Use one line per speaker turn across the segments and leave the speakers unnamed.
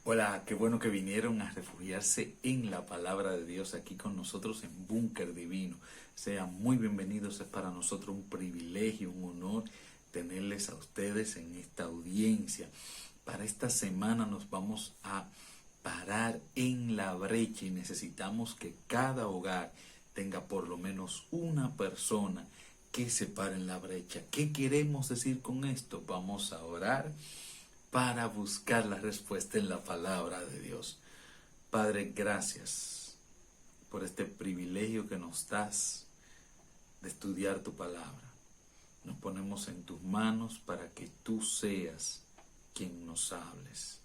Hola, qué bueno que vinieron a refugiarse en la palabra de Dios aquí con nosotros en Búnker Divino. Sean muy bienvenidos, es para nosotros un privilegio, un honor tenerles a ustedes en esta audiencia. Para esta semana nos vamos a parar en la brecha y necesitamos que cada hogar tenga por lo menos una persona que se pare en la brecha. ¿Qué queremos decir con esto? Vamos a orar para buscar la respuesta en la palabra de Dios. Padre, gracias por este privilegio que nos das de estudiar tu palabra. Nos ponemos en tus manos para que tú seas quien nos hables.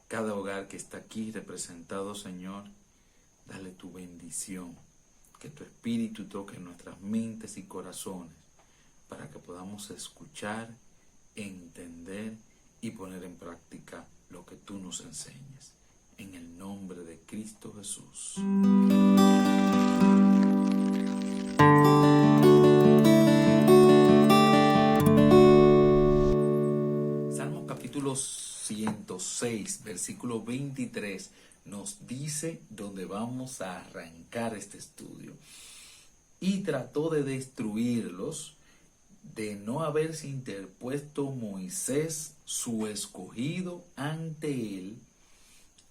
Cada hogar que está aquí representado, Señor, dale tu bendición, que tu espíritu toque nuestras mentes y corazones para que podamos escuchar, entender y poner en práctica lo que tú nos enseñes. En el nombre de Cristo Jesús. Salmo capítulo 106, versículo 23, nos dice dónde vamos a arrancar este estudio. Y trató de destruirlos, de no haberse interpuesto Moisés, su escogido, ante él,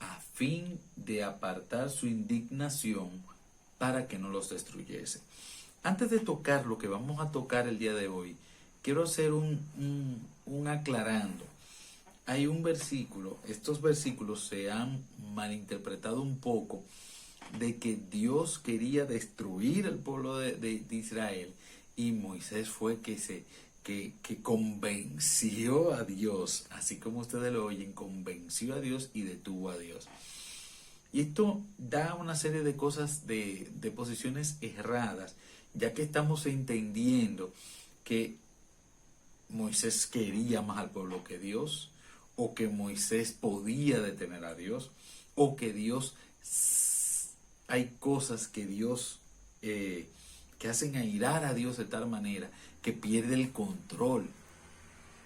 a fin de apartar su indignación para que no los destruyese. Antes de tocar lo que vamos a tocar el día de hoy, quiero hacer un aclarando. Hay un versículo, estos versículos se han malinterpretado un poco, de que Dios quería destruir el pueblo de Israel y Moisés fue que convenció a Dios, así como ustedes lo oyen, convenció a Dios y detuvo a Dios. Y esto da una serie de cosas, de posiciones erradas, ya que estamos entendiendo que Moisés quería más al pueblo que Dios, o que Moisés podía detener a Dios, o que Dios, hay cosas que Dios, que hacen airar a Dios de tal manera que pierde el control.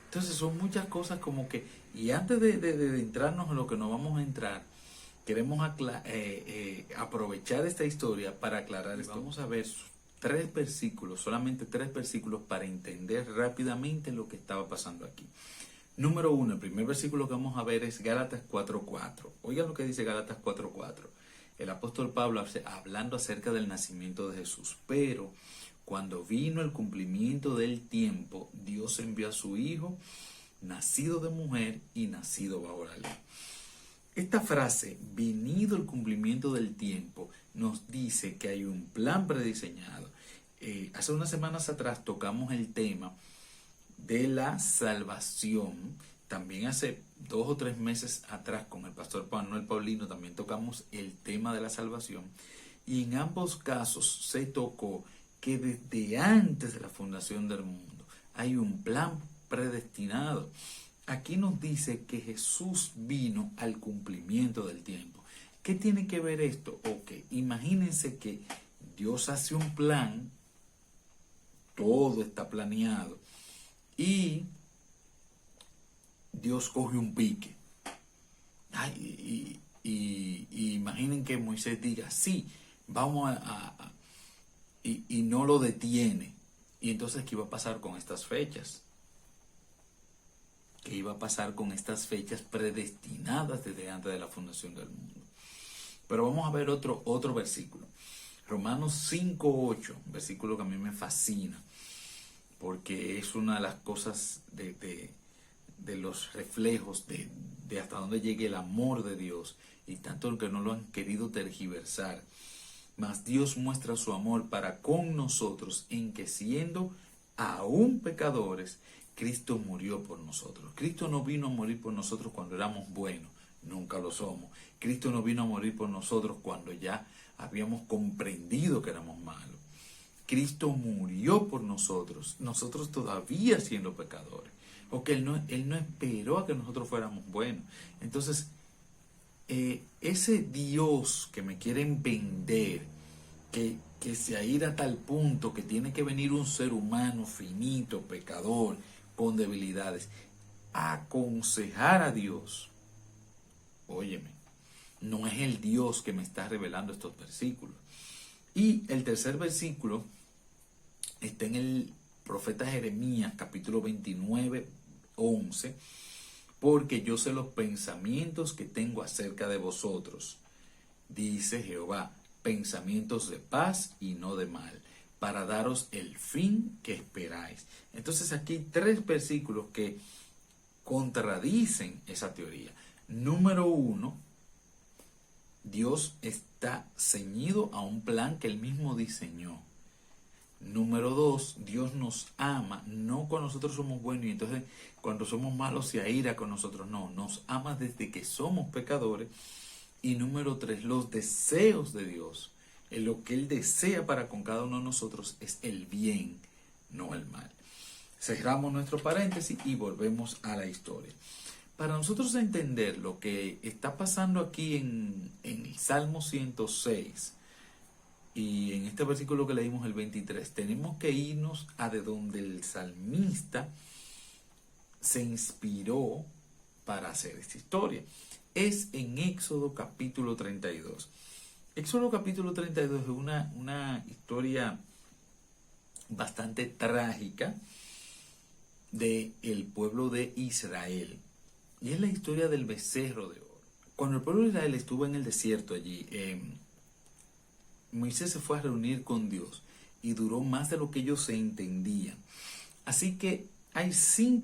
Entonces son muchas cosas como que, y antes de entrarnos en lo que nos vamos a entrar, queremos aprovechar esta historia para aclarar esto. Vamos a ver tres versículos, solamente tres versículos para entender rápidamente lo que estaba pasando aquí. Número uno, el primer versículo que vamos a ver es Gálatas 4:4. Oigan lo que dice Gálatas 4:4. El apóstol Pablo hablando acerca del nacimiento de Jesús. Pero cuando vino el cumplimiento del tiempo, Dios envió a su Hijo, nacido de mujer y nacido bajo la ley. Esta frase, venido el cumplimiento del tiempo, nos dice que hay un plan prediseñado. Hace unas semanas atrás tocamos el tema de la salvación. También hace 2 o 3 meses atrás con el pastor Manuel Paulino también tocamos el tema de la salvación. Y en ambos casos se tocó que desde antes de la fundación del mundo hay un plan predestinado. Aquí nos dice que Jesús vino al cumplimiento del tiempo. ¿Qué tiene que ver esto? Ok, imagínense que Dios hace un plan, todo está planeado, y Dios coge un pique. Y imaginen que Moisés diga, sí, vamos y no lo detiene. Y entonces, ¿qué iba a pasar con estas fechas? ¿Qué iba a pasar con estas fechas predestinadas desde antes de la fundación del mundo? Pero vamos a ver otro versículo. Romanos 5:8, versículo que a mí me fascina, porque es una de las cosas de los reflejos de hasta dónde llegue el amor de Dios, y tanto que no lo han querido tergiversar. Mas Dios muestra su amor para con nosotros en que siendo aún pecadores, Cristo murió por nosotros. Cristo no vino a morir por nosotros cuando éramos buenos, nunca lo somos. Cristo no vino a morir por nosotros cuando ya habíamos comprendido que éramos malos. Cristo murió por nosotros todavía siendo pecadores. Porque Él no esperó a que nosotros fuéramos buenos. Entonces, ese Dios que me quieren vender, que se aira a tal punto que tiene que venir un ser humano finito, pecador, con debilidades, a aconsejar a Dios. Oye, No es el Dios que me está revelando estos versículos. Y el tercer versículo está en el profeta Jeremías, capítulo 29, 11. Porque yo sé los pensamientos que tengo acerca de vosotros, dice Jehová, pensamientos de paz y no de mal, para daros el fin que esperáis. Entonces aquí hay 3 versículos que contradicen esa teoría. Número 1, Dios está ceñido a un plan que él mismo diseñó. Número 2, Dios nos ama, no cuando nosotros somos buenos y entonces cuando somos malos se aira con nosotros. No, nos ama desde que somos pecadores. Y número 3, los deseos de Dios, lo que Él desea para con cada uno de nosotros es el bien, no el mal. Cerramos nuestro paréntesis y volvemos a la historia. Para nosotros entender lo que está pasando aquí en el Salmo 106, y en este versículo que leímos el 23, tenemos que irnos a de donde el salmista se inspiró para hacer esta historia. Es en Éxodo capítulo 32. Éxodo capítulo 32 es una historia bastante trágica del pueblo de Israel. Y es la historia del becerro de oro. Cuando el pueblo de Israel estuvo en el desierto allí, Moisés se fue a reunir con Dios y duró más de lo que ellos se entendían. Así que hay 6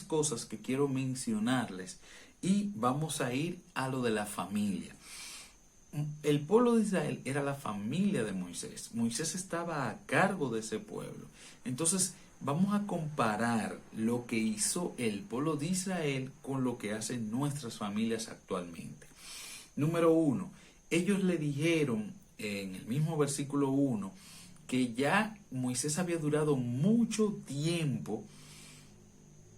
cosas que quiero mencionarles y vamos a ir a lo de la familia. El pueblo de Israel era la familia de Moisés. Moisés estaba a cargo de ese pueblo. Entonces vamos a comparar lo que hizo el pueblo de Israel con lo que hacen nuestras familias actualmente. Número 1, ellos le dijeron en el mismo versículo 1 que ya Moisés había durado mucho tiempo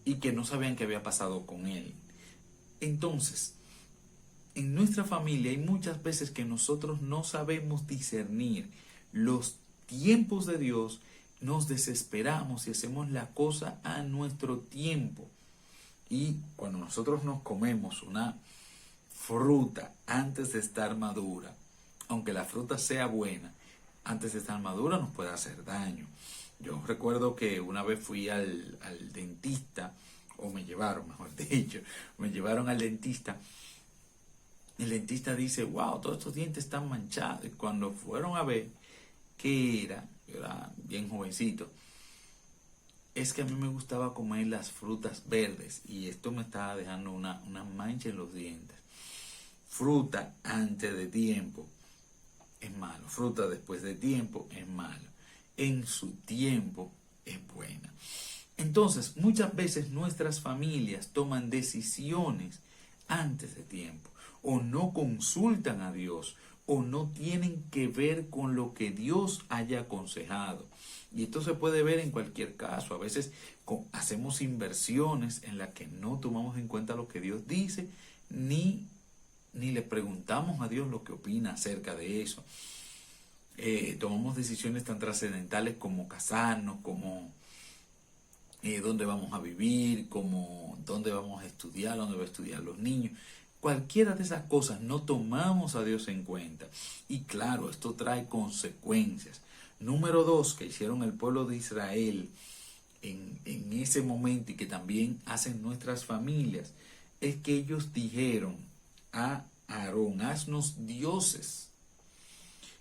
y que no sabían qué había pasado con él. Entonces, en nuestra familia hay muchas veces que nosotros no sabemos discernir los tiempos de Dios, nos desesperamos y hacemos la cosa a nuestro tiempo. Y cuando nosotros nos comemos una fruta antes de estar madura, aunque la fruta sea buena, antes de estar madura nos puede hacer daño. Yo recuerdo que una vez fui al dentista, o me llevaron, mejor dicho, me llevaron al dentista. El dentista dice, wow, todos estos dientes están manchados. Y cuando fueron a ver qué era, yo era bien jovencito, es que a mí me gustaba comer las frutas verdes y esto me estaba dejando una mancha en los dientes. Fruta antes de tiempo es malo, fruta después de tiempo es malo, en su tiempo es buena. Entonces, muchas veces nuestras familias toman decisiones antes de tiempo, o no consultan a Dios, o no tienen que ver con lo que Dios haya aconsejado. Y esto se puede ver en cualquier caso. A veces hacemos inversiones en las que no tomamos en cuenta lo que Dios dice, ni le preguntamos a Dios lo que opina acerca de eso. Tomamos decisiones tan trascendentales como casarnos, como dónde vamos a vivir, como dónde vamos a estudiar, dónde van a estudiar los niños. Cualquiera de esas cosas no tomamos a Dios en cuenta. Y claro, esto trae consecuencias. Número 2, que hicieron el pueblo de Israel en ese momento y que también hacen nuestras familias, es que ellos dijeron a Aarón, haznos dioses.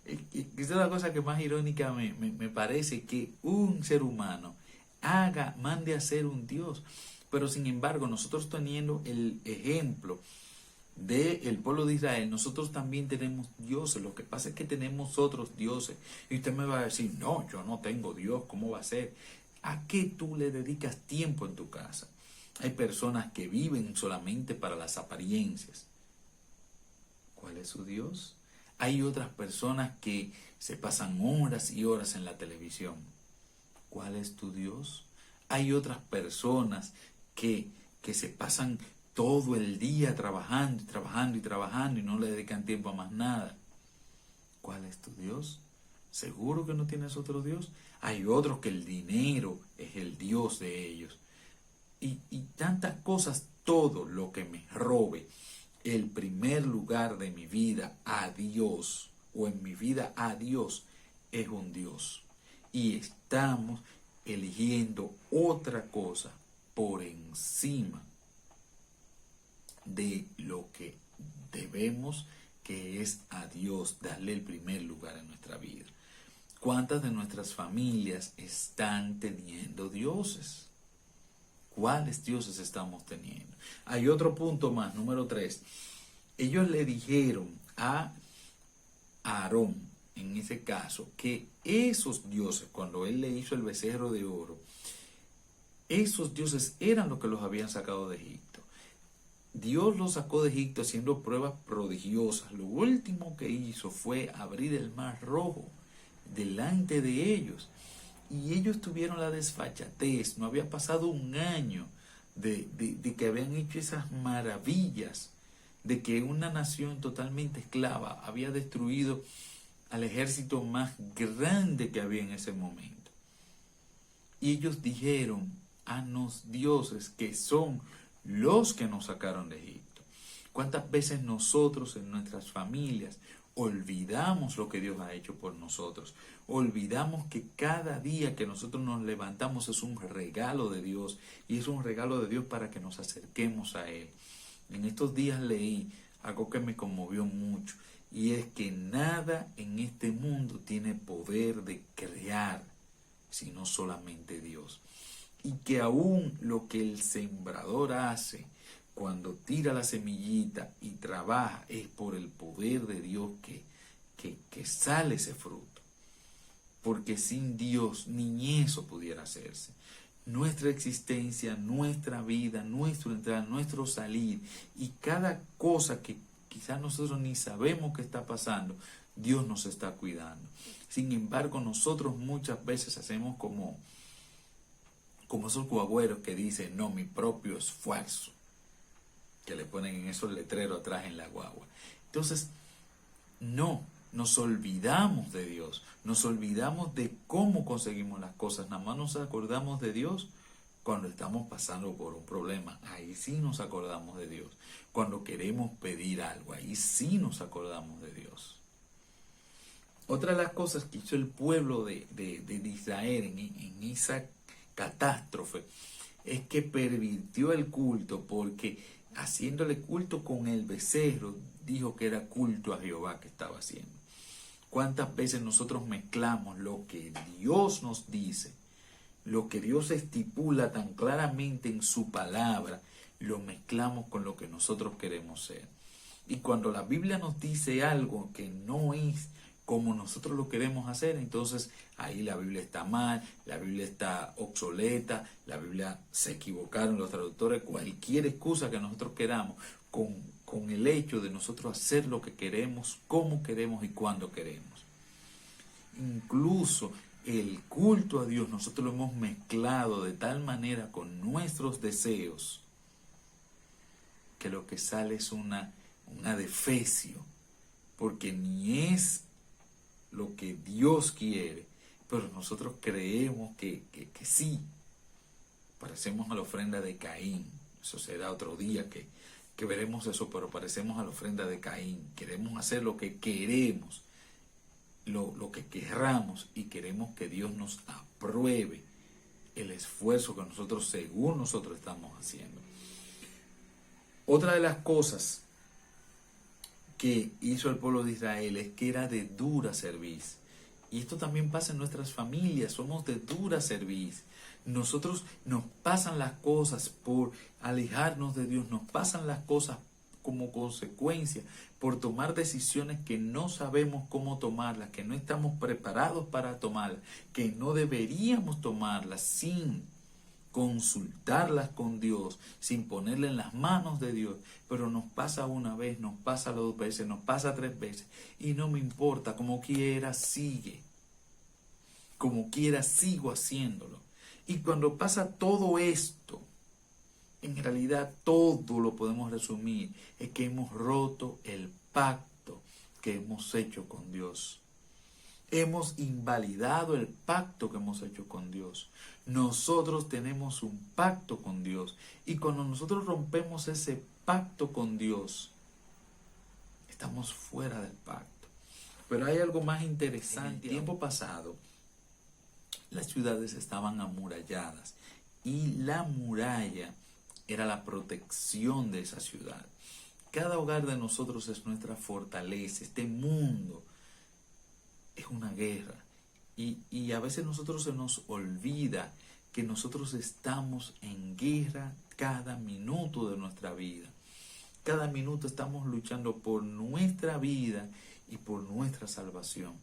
Esa es la cosa que más irónica me parece, que un ser humano mande a ser un Dios. Pero sin embargo, nosotros teniendo el ejemplo del pueblo de Israel, nosotros también tenemos dioses. Lo que pasa es que tenemos otros dioses. Y usted me va a decir, no, yo no tengo Dios, ¿cómo va a ser? ¿A qué tú le dedicas tiempo en tu casa? Hay personas que viven solamente para las apariencias. ¿Cuál es su Dios? Hay otras personas que se pasan horas y horas en la televisión. ¿Cuál es tu Dios? Hay otras personas que se pasan todo el día trabajando y trabajando y trabajando y no le dedican tiempo a más nada. ¿Cuál es tu Dios? ¿Seguro que no tienes otro Dios? Hay otros que el dinero es el Dios de ellos. Y tantas cosas, todo lo que me robe el primer lugar de mi vida a Dios, o en mi vida a Dios, es un Dios. Y estamos eligiendo otra cosa por encima de lo que debemos, que es a Dios, darle el primer lugar en nuestra vida. ¿Cuántas de nuestras familias están teniendo dioses? ¿Cuáles dioses estamos teniendo? Hay otro punto más, número 3. Ellos le dijeron a Aarón, en ese caso, que esos dioses, cuando él le hizo el becerro de oro, esos dioses eran los que los habían sacado de Egipto. Dios los sacó de Egipto haciendo pruebas prodigiosas. Lo último que hizo fue abrir el mar rojo delante de ellos. Y ellos tuvieron la desfachatez. No había pasado un año de que habían hecho esas maravillas, de que una nación totalmente esclava había destruido al ejército más grande que había en ese momento. Y ellos dijeron a los dioses que son los que nos sacaron de Egipto. ¿Cuántas veces nosotros en nuestras familias olvidamos lo que Dios ha hecho por nosotros? Olvidamos que cada día que nosotros nos levantamos es un regalo de Dios, y es un regalo de Dios para que nos acerquemos a Él. En estos días leí algo que me conmovió mucho, y es que nada en este mundo tiene poder de crear, sino solamente Dios. Y que aún lo que el sembrador hace cuando tira la semillita y trabaja es por el poder de Dios que sale ese fruto. Porque sin Dios ni eso pudiera hacerse. Nuestra existencia, nuestra vida, nuestro entrar, nuestro salir y cada cosa que quizás nosotros ni sabemos que está pasando, Dios nos está cuidando. Sin embargo, nosotros muchas veces hacemos como esos guagüeros que dicen, no, mi propio esfuerzo, que le ponen en esos letreros atrás en la guagua. Entonces, no, nos olvidamos de Dios, nos olvidamos de cómo conseguimos las cosas, nada más nos acordamos de Dios cuando estamos pasando por un problema, ahí sí nos acordamos de Dios. Cuando queremos pedir algo, ahí sí nos acordamos de Dios. Otra de las cosas que hizo el pueblo de Israel en esa catástrofe es que pervirtió el culto, porque haciéndole culto con el becerro dijo que era culto a Jehová que estaba haciendo. ¿Cuántas veces nosotros mezclamos lo que Dios nos dice, lo que Dios estipula tan claramente en su palabra, lo mezclamos con lo que nosotros queremos ser? Y cuando la Biblia nos dice algo que no es como nosotros lo queremos hacer, entonces ahí la Biblia está mal, la Biblia está obsoleta, la Biblia se equivocaron los traductores, cualquier excusa que nosotros queramos con el hecho de nosotros hacer lo que queremos, cómo queremos y cuándo queremos. Incluso el culto a Dios nosotros lo hemos mezclado de tal manera con nuestros deseos que lo que sale es una adefesio, porque ni es lo que Dios quiere, pero nosotros creemos que sí. Parecemos a la ofrenda de Caín. Eso será otro día que veremos eso, pero parecemos a la ofrenda de Caín. Queremos hacer lo que queremos, lo que querramos, y queremos que Dios nos apruebe el esfuerzo que nosotros, según nosotros, estamos haciendo. Otra de las cosas que hizo el pueblo de Israel es que era de dura cerviz. Y esto también pasa en nuestras familias, somos de dura cerviz. Nosotros nos pasan las cosas por alejarnos de Dios, nos pasan las cosas como consecuencia por tomar decisiones que no sabemos cómo tomarlas, que no estamos preparados para tomarlas, que no deberíamos tomarlas sin consultarlas con Dios, sin ponerle en las manos de Dios. Pero nos pasa una vez, nos pasa 2 veces, nos pasa 3 veces, y no me importa, como quiera sigue, como quiera sigo haciéndolo. Y cuando pasa todo esto, en realidad todo lo podemos resumir, es que hemos roto el pacto que hemos hecho con Dios. Hemos invalidado el pacto que hemos hecho con Dios. Nosotros tenemos un pacto con Dios, y cuando nosotros rompemos ese pacto con Dios, estamos fuera del pacto. Pero hay algo más interesante. En el tiempo pasado, las ciudades estaban amuralladas y la muralla era la protección de esa ciudad. Cada hogar de nosotros es nuestra fortaleza. Este mundo es una guerra. Y a veces nosotros se nos olvida que nosotros estamos en guerra cada minuto de nuestra vida. Cada minuto estamos luchando por nuestra vida y por nuestra salvación.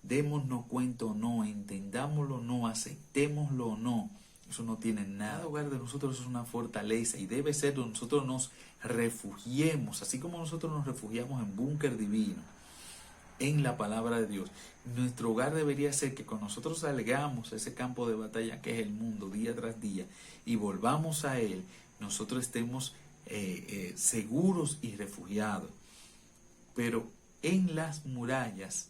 Démonos cuenta o no, entendámoslo o no, aceptémoslo o no. Eso no tiene nada. Cada hogar de nosotros es una fortaleza y debe ser donde nosotros nos refugiemos, así como nosotros nos refugiamos en búnker divino, en la palabra de Dios. Nuestro hogar debería ser que cuando nosotros salgamos a ese campo de batalla que es el mundo día tras día y volvamos a él, nosotros estemos seguros y refugiados. Pero en las murallas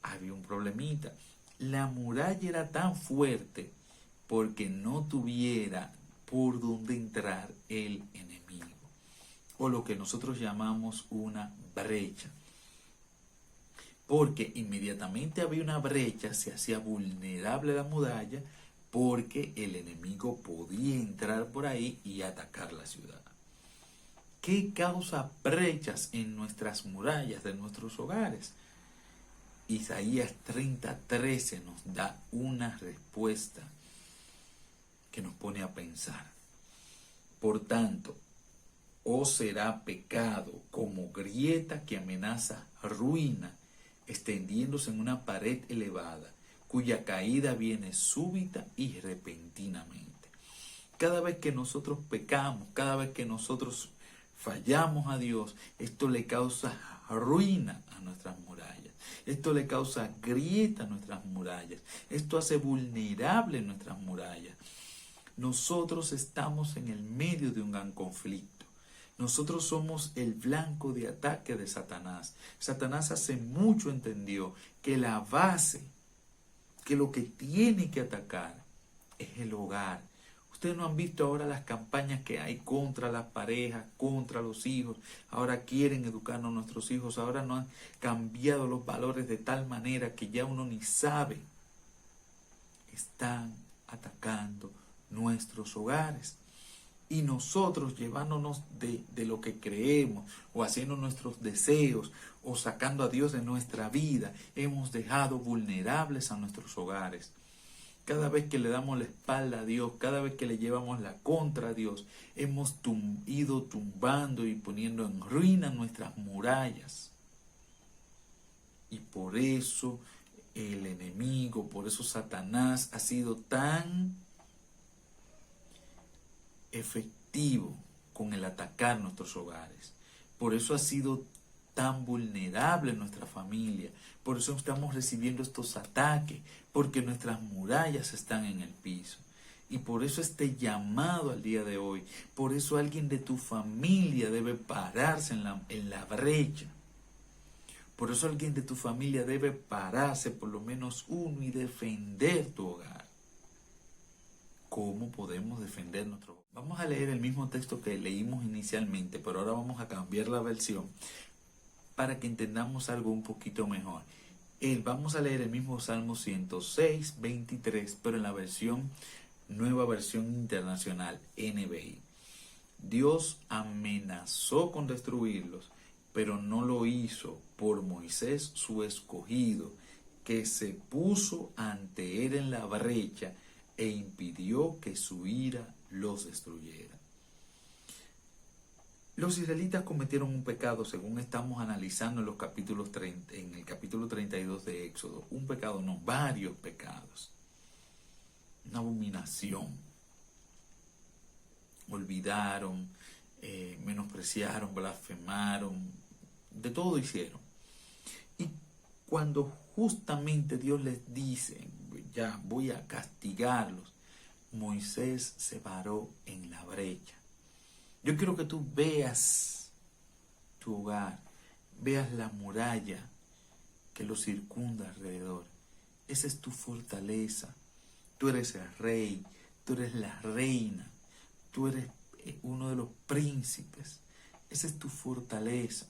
había un problemita. La muralla era tan fuerte porque no tuviera por dónde entrar el enemigo, o lo que nosotros llamamos una brecha. Porque inmediatamente había una brecha, se hacía vulnerable la muralla, porque el enemigo podía entrar por ahí y atacar la ciudad. ¿Qué causa brechas en nuestras murallas de nuestros hogares? Isaías 30:13 nos da una respuesta que nos pone a pensar. Por tanto, os será pecado como grieta que amenaza ruina, extendiéndose en una pared elevada, cuya caída viene súbita y repentinamente. Cada vez que nosotros pecamos, cada vez que nosotros fallamos a Dios, esto le causa ruina a nuestras murallas. Esto le causa grieta a nuestras murallas. Esto hace vulnerable nuestras murallas. Nosotros estamos en el medio de un gran conflicto. Nosotros somos el blanco de ataque de Satanás. Satanás hace mucho entendió que la base, que lo que tiene que atacar es el hogar. Ustedes no han visto ahora las campañas que hay contra las parejas, contra los hijos. Ahora quieren educarnos a nuestros hijos. Ahora no han cambiado los valores de tal manera que ya uno ni sabe. Están atacando nuestros hogares. Y nosotros llevándonos de lo que creemos, o haciendo nuestros deseos, o sacando a Dios de nuestra vida, hemos dejado vulnerables a nuestros hogares. Cada vez que le damos la espalda a Dios, cada vez que le llevamos la contra a Dios, hemos ido tumbando y poniendo en ruina nuestras murallas. Y por eso el enemigo, por eso Satanás ha sido tan efectivo con el atacar nuestros hogares. Por eso ha sido tan vulnerable nuestra familia. Por eso estamos recibiendo estos ataques, porque nuestras murallas están en el piso. Y por eso este llamado al día de hoy, por eso alguien de tu familia debe pararse en la brecha. Por eso alguien de tu familia debe pararse, por lo menos uno, y defender tu hogar. ¿Cómo podemos defender nuestro hogar? Vamos a leer el mismo texto que leímos inicialmente, pero ahora vamos a cambiar la versión para que entendamos algo un poquito mejor. Vamos a leer el mismo Salmo 106, 23, pero en la nueva versión internacional, NBI. Dios amenazó con destruirlos, pero no lo hizo por Moisés, su escogido, que se puso ante él en la brecha e impidió que su ira los destruyera. Los israelitas cometieron un pecado, según estamos analizando en en el capítulo 32 de Éxodo. Un pecado, no, varios pecados. Una abominación. Olvidaron, menospreciaron, blasfemaron, de todo hicieron. Y cuando justamente Dios les dice, ya voy a castigarlos, Moisés se paró en la brecha. Yo quiero que tú veas tu hogar, veas la muralla que lo circunda alrededor. Esa es tu fortaleza. Tú eres el rey, tú eres la reina, tú eres uno de los príncipes. Esa es tu fortaleza.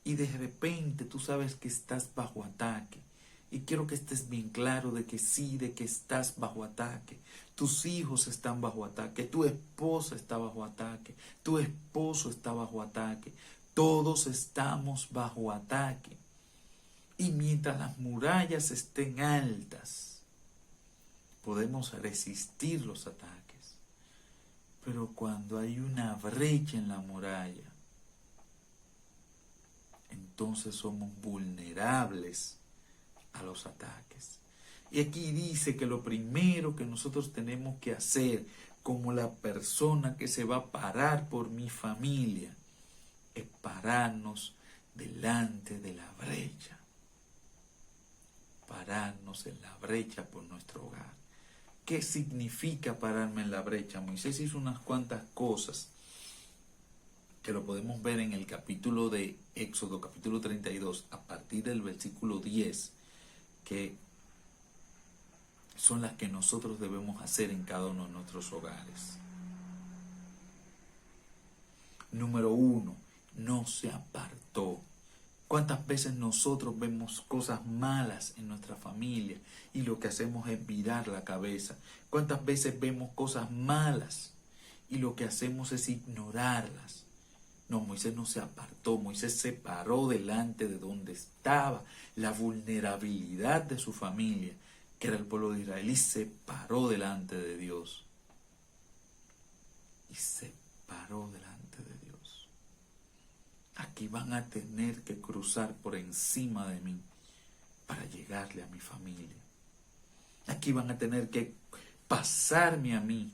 y de repente tú sabes que estás bajo ataque. Y quiero que estés bien claro de que sí, de que estás bajo ataque. Tus hijos están bajo ataque, tu esposa está bajo ataque, tu esposo está bajo ataque. Todos estamos bajo ataque. Y mientras las murallas estén altas, podemos resistir los ataques. Pero cuando hay una brecha en la muralla, entonces somos vulnerables a los ataques. Y aquí dice que lo primero que nosotros tenemos que hacer como la persona que se va a parar por mi familia es pararnos delante de la brecha. Pararnos en la brecha por nuestro hogar. ¿Qué significa pararme en la brecha? Moisés hizo unas cuantas cosas que lo podemos ver en el capítulo de Éxodo, capítulo 32, a partir del versículo 10, que son las que nosotros debemos hacer en cada uno de nuestros hogares. Número 1, no se apartó. ¿Cuántas veces nosotros vemos cosas malas en nuestra familia y lo que hacemos es virar la cabeza? ¿Cuántas veces vemos cosas malas y lo que hacemos es ignorarlas? No, Moisés no se apartó, Moisés se paró delante de donde estaba la vulnerabilidad de su familia, que era el pueblo de Israel, y se paró delante de Dios. Y se paró delante de Dios. Aquí van a tener que cruzar por encima de mí para llegarle a mi familia. Aquí van a tener que pasarme a mí.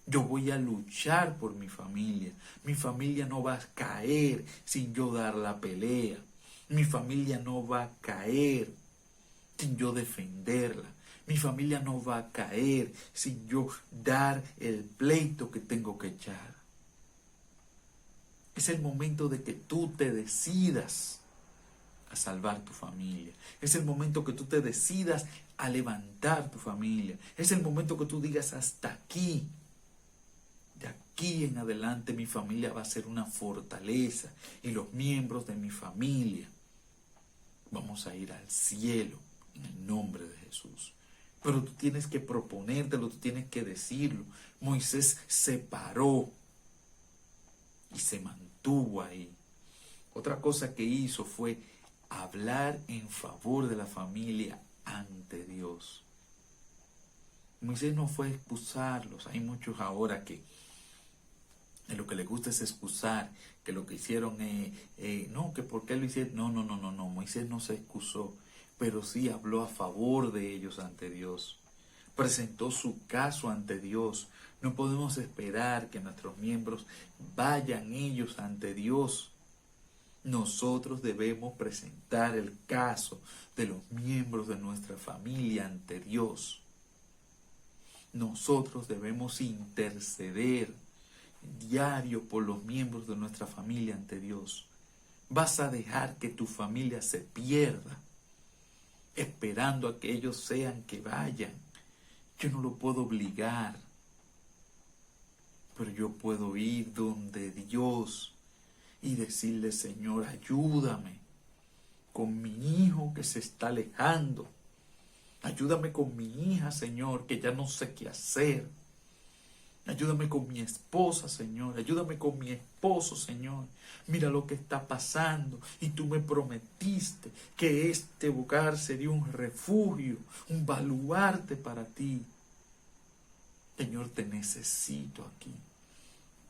Yo voy a luchar por mi familia. Mi familia no va a caer sin yo dar la pelea. Mi familia no va a caer sin yo defenderla. Mi familia no va a caer sin yo dar el pleito que tengo que echar. Es el momento de que tú te decidas a salvar tu familia. Es el momento que tú te decidas a levantar tu familia. Es el momento que tú digas hasta aquí. De aquí en adelante mi familia va a ser una fortaleza y los miembros de mi familia vamos a ir al cielo en el nombre de Jesús. Pero tú tienes que proponértelo, tú tienes que decirlo. Moisés se paró y se mantuvo ahí. Otra cosa que hizo fue hablar en favor de la familia ante Dios. Moisés no fue a excusarlos. Hay muchos ahora que lo que les gusta es excusar, que lo que hicieron, no, que por qué lo hicieron. No, Moisés no se excusó, pero sí habló a favor de ellos ante Dios. Presentó su caso ante Dios. No podemos esperar que nuestros miembros vayan ellos ante Dios. Nosotros debemos presentar el caso de los miembros de nuestra familia ante Dios. Nosotros debemos interceder diario por los miembros de nuestra familia ante Dios. ¿Vas a dejar que tu familia se pierda esperando a que ellos sean que vayan? Yo no lo puedo obligar, pero yo puedo ir donde Dios y decirle: Señor, ayúdame con mi hijo que se está alejando. Ayúdame con mi hija, Señor, que ya no sé qué hacer. Ayúdame con mi esposa, Señor. Ayúdame con mi esposo, Señor. Mira lo que está pasando. Y tú me prometiste que este hogar sería un refugio, un baluarte para ti. Señor, te necesito aquí.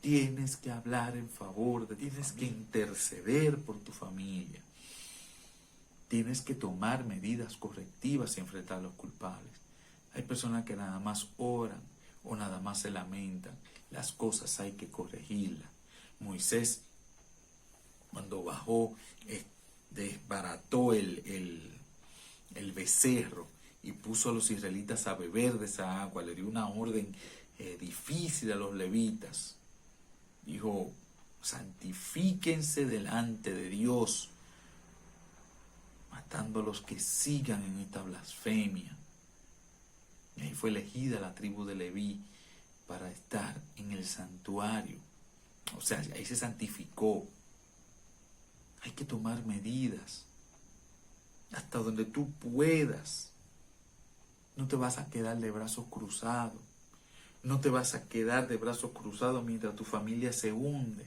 Tienes que hablar en favor de ti. Tienes que interceder por tu familia. Tienes que tomar medidas correctivas y enfrentar a los culpables. Hay personas que nada más oran o nada más se lamentan. Las cosas hay que corregirlas. Moisés, cuando bajó, desbarató el becerro y puso a los israelitas a beber de esa agua. Le dio una orden difícil a los levitas. Dijo: santifíquense delante de Dios, matando a los que sigan en esta blasfemia. Y ahí fue elegida la tribu de Leví para estar en el santuario. O sea, ahí se santificó. Hay que tomar medidas hasta donde tú puedas. No te vas a quedar de brazos cruzados. No te vas a quedar de brazos cruzados mientras tu familia se hunde.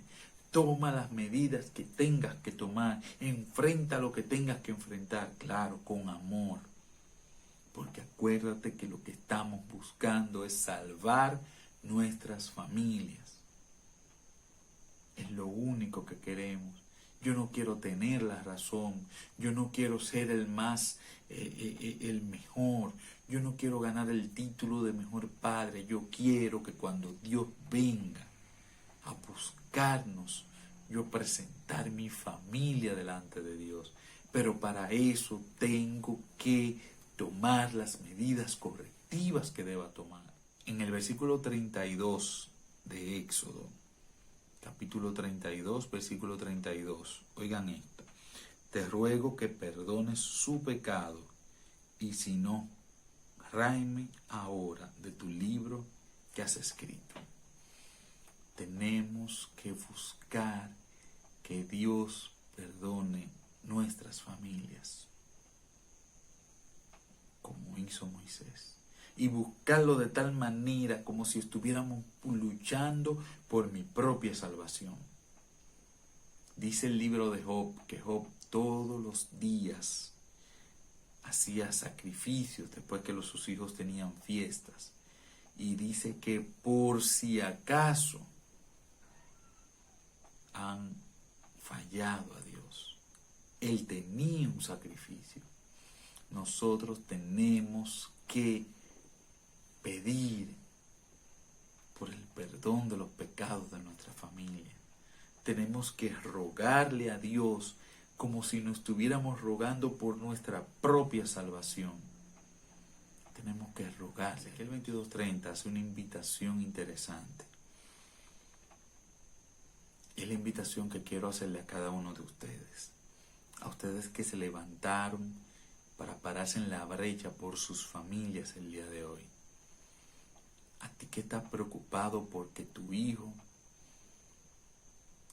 Toma las medidas que tengas que tomar. Enfrenta lo que tengas que enfrentar. Claro, con amor. Porque acuérdate que lo que estamos buscando es salvar nuestras familias. Es lo único que queremos. Yo no quiero tener la razón. Yo no quiero ser el más, el mejor. Yo no quiero ganar el título de mejor padre. Yo quiero que cuando Dios venga a buscarnos, yo presentar mi familia delante de Dios. Pero para eso tengo que tomar las medidas correctivas que deba tomar. En el versículo 32 de Éxodo, capítulo 32, versículo 32, oigan esto: te ruego que perdones su pecado, y si no, ráeme ahora de tu libro que has escrito. Tenemos que buscar que Dios perdone nuestras familias, como hizo Moisés, y buscarlo de tal manera como si estuviéramos luchando por mi propia salvación. Dice el libro de Job que Job todos los días hacía sacrificios después que sus hijos tenían fiestas, y dice que por si acaso han fallado a Dios, él tenía un sacrificio. Nosotros tenemos que pedir por el perdón de los pecados de nuestra familia. Tenemos que rogarle a Dios como si nos estuviéramos rogando por nuestra propia salvación. Tenemos que rogarle. El 22:30 hace una invitación interesante. Es la invitación que quiero hacerle a cada uno de ustedes. A ustedes que se levantaron para pararse en la brecha por sus familias el día de hoy. A ti que estás preocupado porque tu hijo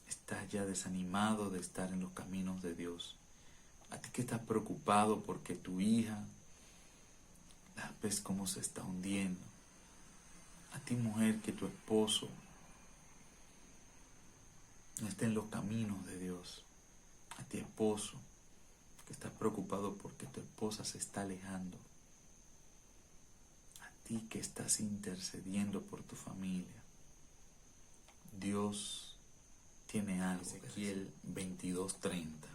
está ya desanimado de estar en los caminos de Dios. A ti que estás preocupado porque tu hija la ves cómo se está hundiendo. A ti, mujer, que tu esposo no está en los caminos de Dios. A ti, esposo, que estás preocupado porque tu esposa se está alejando. A ti que estás intercediendo por tu familia. Dios tiene algo. Ezequiel 22:30.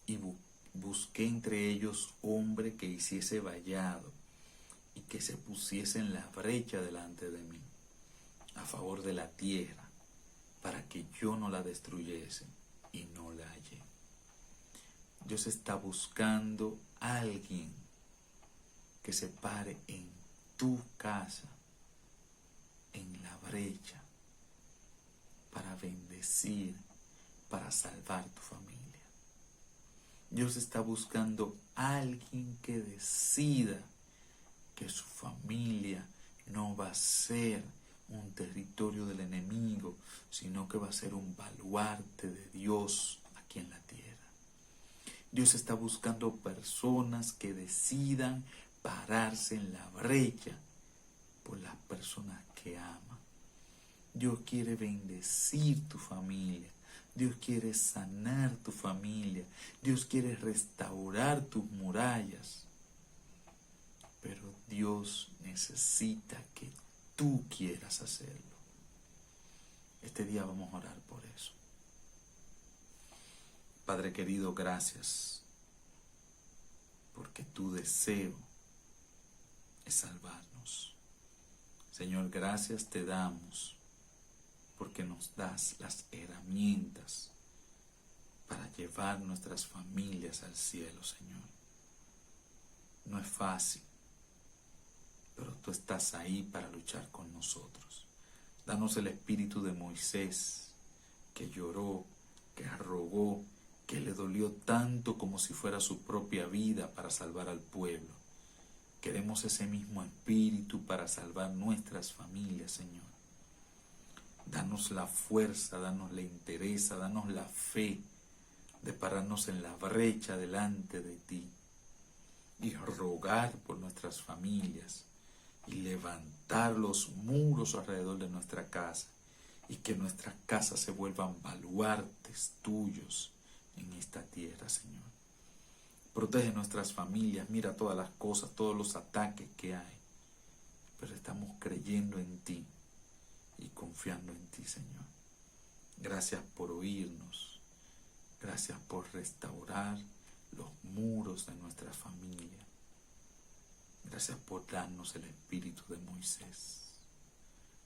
Y busqué entre ellos hombre que hiciese vallado y que se pusiese en la brecha delante de mí, a favor de la tierra, para que yo no la destruyese, y no la hallé. Dios está buscando a alguien que se pare en tu casa, en la brecha, para bendecir, para salvar tu familia. Dios está buscando a alguien que decida que su familia no va a ser un territorio del enemigo, sino que va a ser un baluarte de Dios aquí en la tierra. Dios está buscando personas que decidan pararse en la brecha por las personas que ama. Dios quiere bendecir tu familia. Dios quiere sanar tu familia. Dios quiere restaurar tus murallas. Pero Dios necesita que tú quieras hacerlo. Este día vamos a orar por eso. Padre querido, gracias, porque tu deseo es salvarnos. Señor, gracias te damos porque nos das las herramientas para llevar nuestras familias al cielo, Señor. No es fácil, pero tú estás ahí para luchar con nosotros. Danos el espíritu de Moisés, que lloró, que rogó, que le dolió tanto como si fuera su propia vida para salvar al pueblo. Queremos ese mismo espíritu para salvar nuestras familias, Señor. Danos la fuerza, danos la entereza, danos la fe de pararnos en la brecha delante de ti y rogar por nuestras familias y levantar los muros alrededor de nuestra casa y que nuestras casas se vuelvan baluartes tuyos en esta tierra, Señor. Protege nuestras familias, mira todas las cosas, todos los ataques que hay, pero estamos creyendo en ti y confiando en ti, Señor. Gracias por oírnos, gracias por restaurar los muros de nuestra familia. Gracias por darnos el espíritu de Moisés.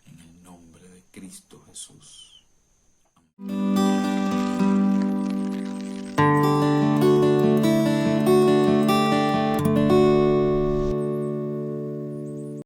En el nombre de Cristo Jesús.